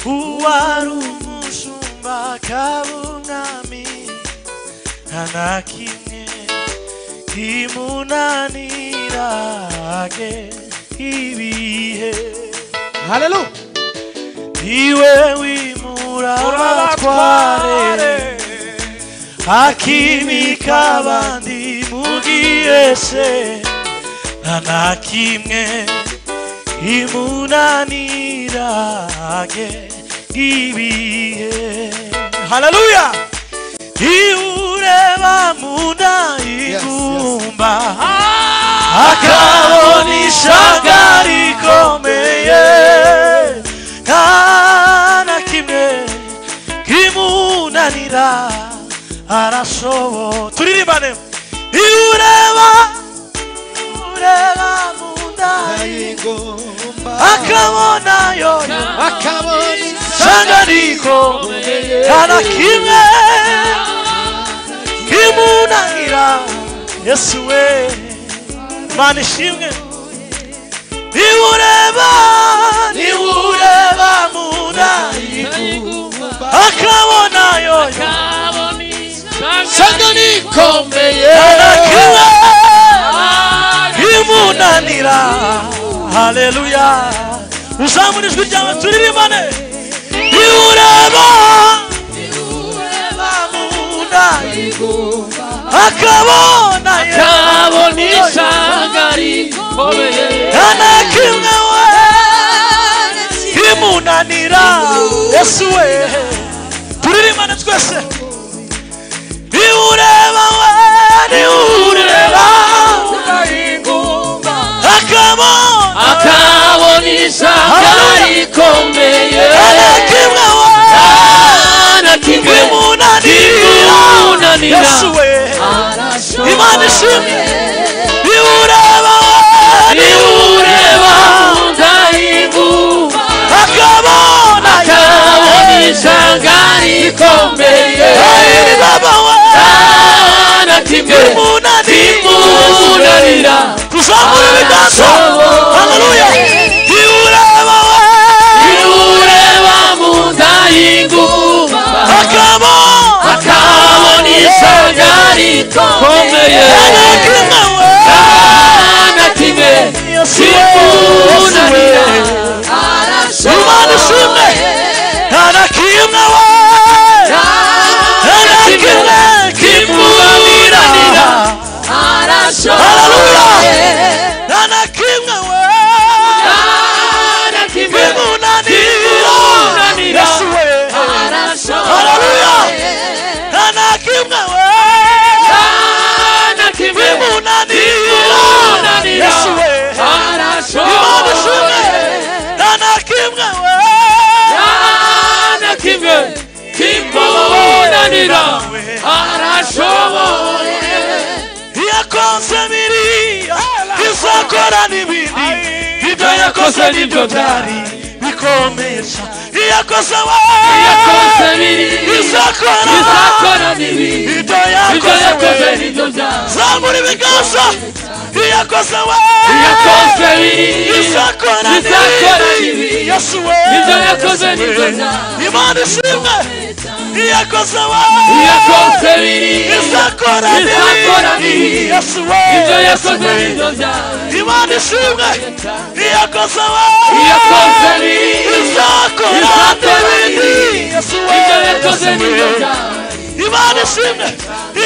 uwari umushumba kabunami nta kimwe kimunanirage ibihe. Hallelujah. Iwe wimura abatware akimika abandi mugihe se nta kimwe kimunanirage ibihe. Hallelujah. Iureba munda igumba akabona ishyanga rikomeye nta kimwe kimunanira arashoboye. Turirimbane. Iureba munda igumba akabona ishyanga rikomeye nta kimwe kimunanira. Yesu we Mana ishimwe. Niureba munda igumba akabona ishyanga rikomeye nta kimwe kimunanira. Haleluya. Uzamura ijwi ryawe turirimbane. Niureba munda igumba akabona ishyanga rikomeye nta kimwe kimunanira. Yesu we turirimbane twese. Niureba igumba akabona ishyanga rikomeye nta kimwe kimunanira. Yesu we Imana ishimwe. Niureba munda igumba akabona ishyanga rikomeye nta kimwe kimunanira. Tuzamura ibiganza. Haleluya. Niureba munda igumba akabona ishyanga rikomeye nta kimwe kimunanira. Imana ishimwe. Nta kimwe kimunanira. Haleluya. Nta kimwe kimunanira. Yesu we haleluya. Nta kimwe kimunanira. Yesu we Imana ishimwe. Nta kimwe kimunanira. Arashoboye. Yakoze biriya izakora n'ibindi. Ibyo yakoze nibyo byari bikomeye cyane. Yakoze biriya izakora n'ibindi. Ibyo yakoze nibyo byari. Zamura ibiganza. Yakoze biriya izakora n'ibindi. Yesu we ibyo yakoze nibyo byari. Imana ishimwe. Yakoze biriya izakora n'ibindi. Yesu we ibyo yakoze nibyo byari. Imana ishimwe. Yakoze biriya izakora n'ibindi. Yesu we ibyo yakoze nibyo byari. Imana ishimwe.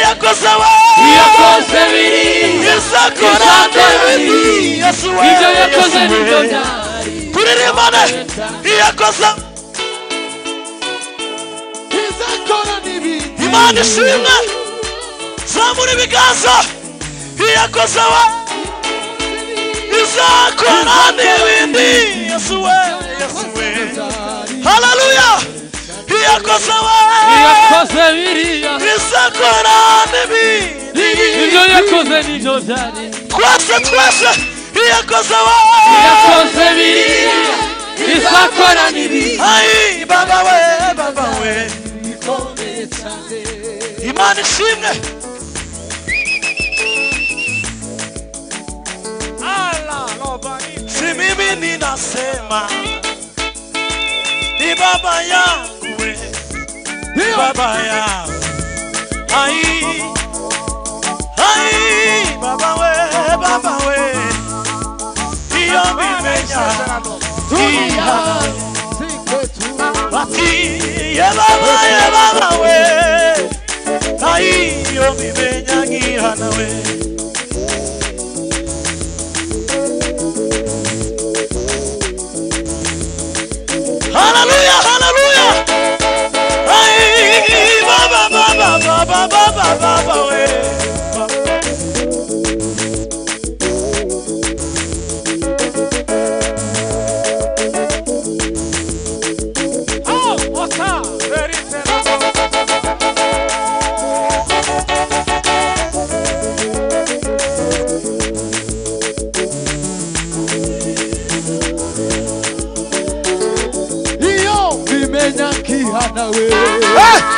Yakoze biriya izakora n'ibindi. Yesu we ibyo yakoze nibyo byari. Turirimbane. Yakoze Imana ishimwe. Zamura ibiganza. Yakoze izakora n'ibindi. Yesu we haleluya. Yakoze biriya izakora n'ibindi. Ibyo yakoze nibyo byari. Twese yakoze biriya izakora n'ibindi. Ai baba we Imana ishimwe. Si mimi ninasema Baba yangu we, Baba yangu. Ai, Baba we, Baba we. Iyo mimenya, Bati, ye Baba we. Ai, iyo mimenya ngihana we. Hallelujah, hallelujah. Ai, Baba we.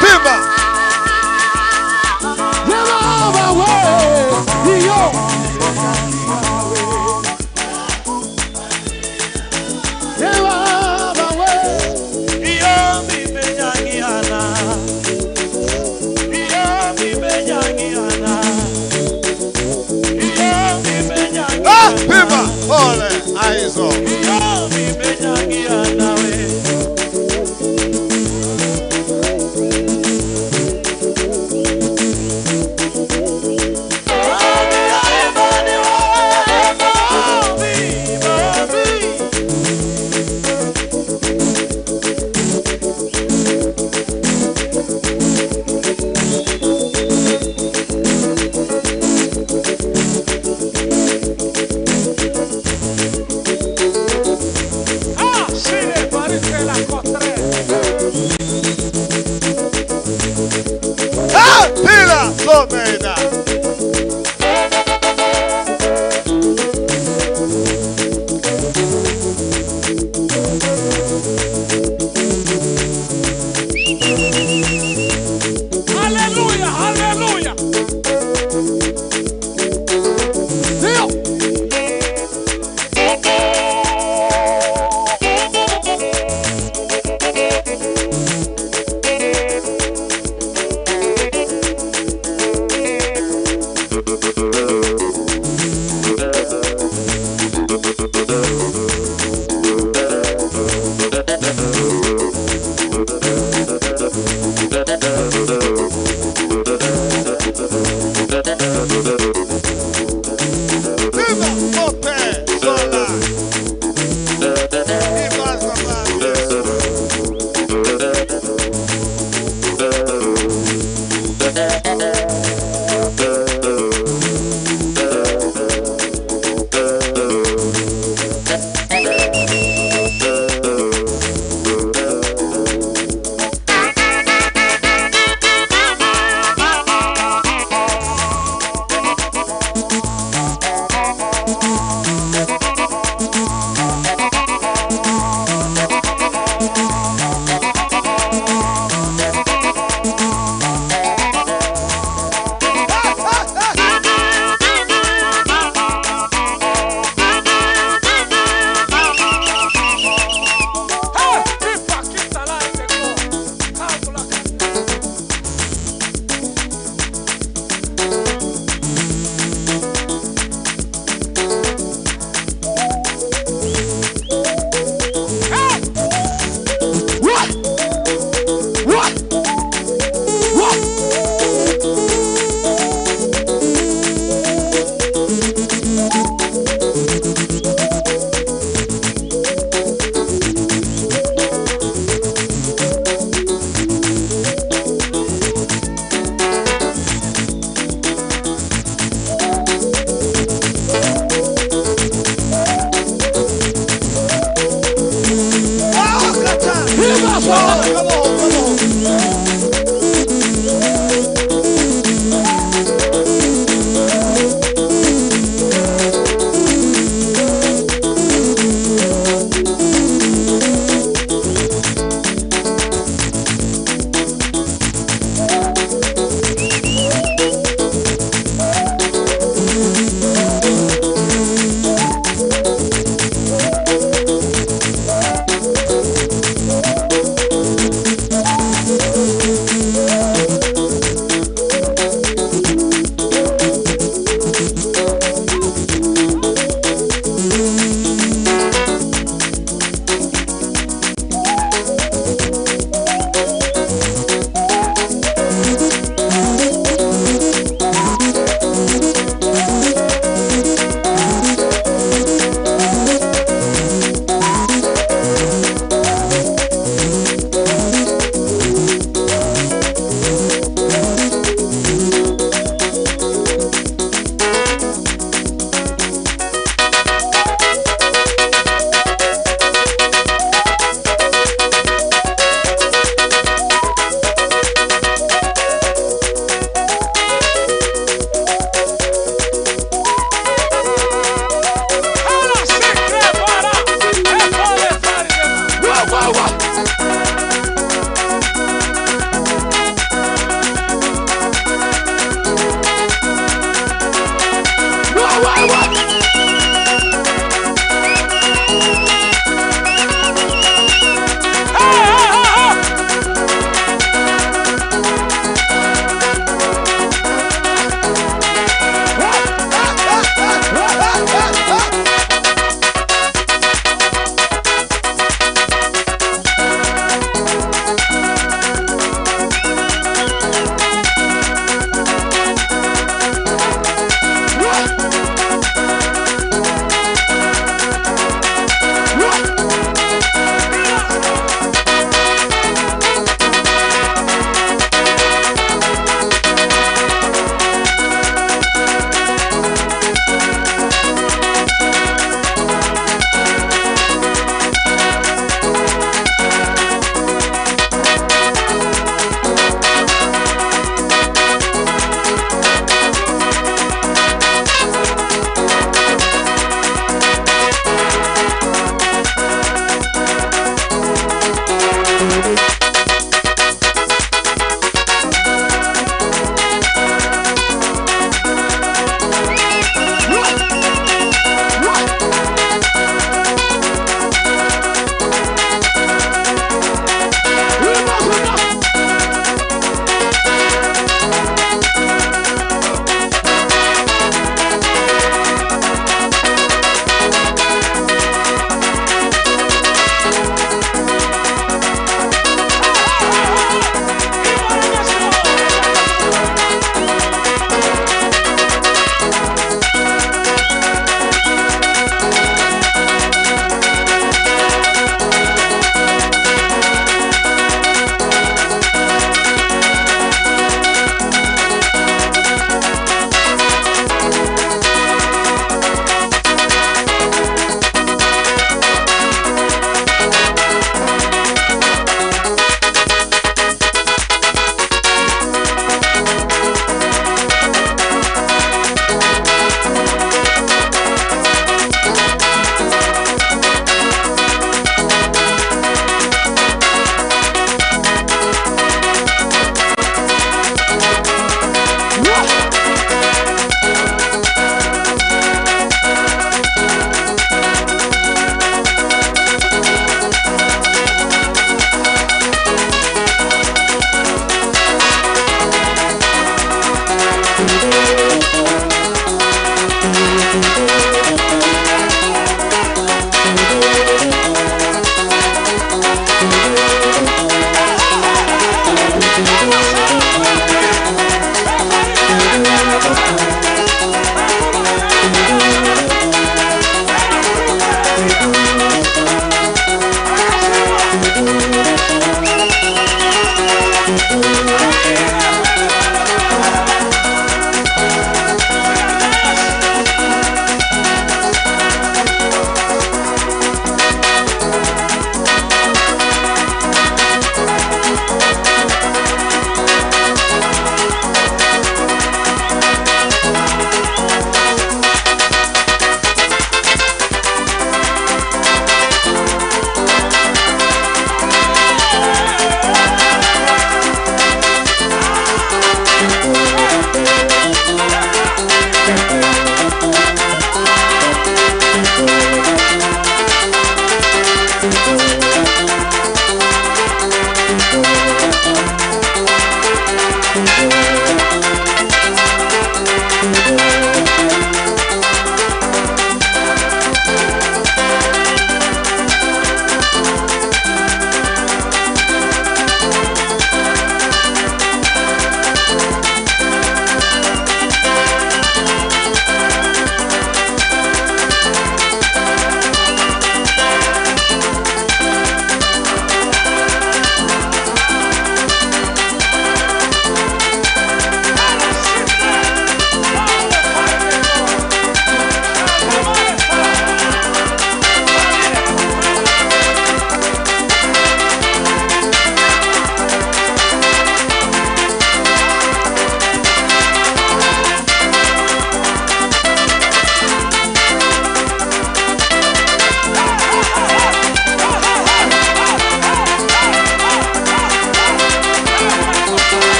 Pima. Pima. Ole, aizo. Almeida. Aleluia, aleluia.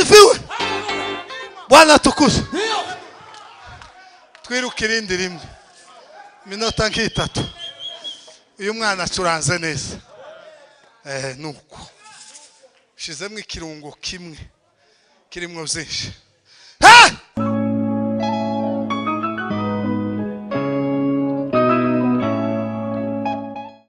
asifiwe. Bwana tukuze. Twiruka irindi rimwe. Minota nk'itatu. Uyu mwana acuranze neza. Nuko. Shizemwe ikirungo kimwe. Kirimwo byinshi. Ha!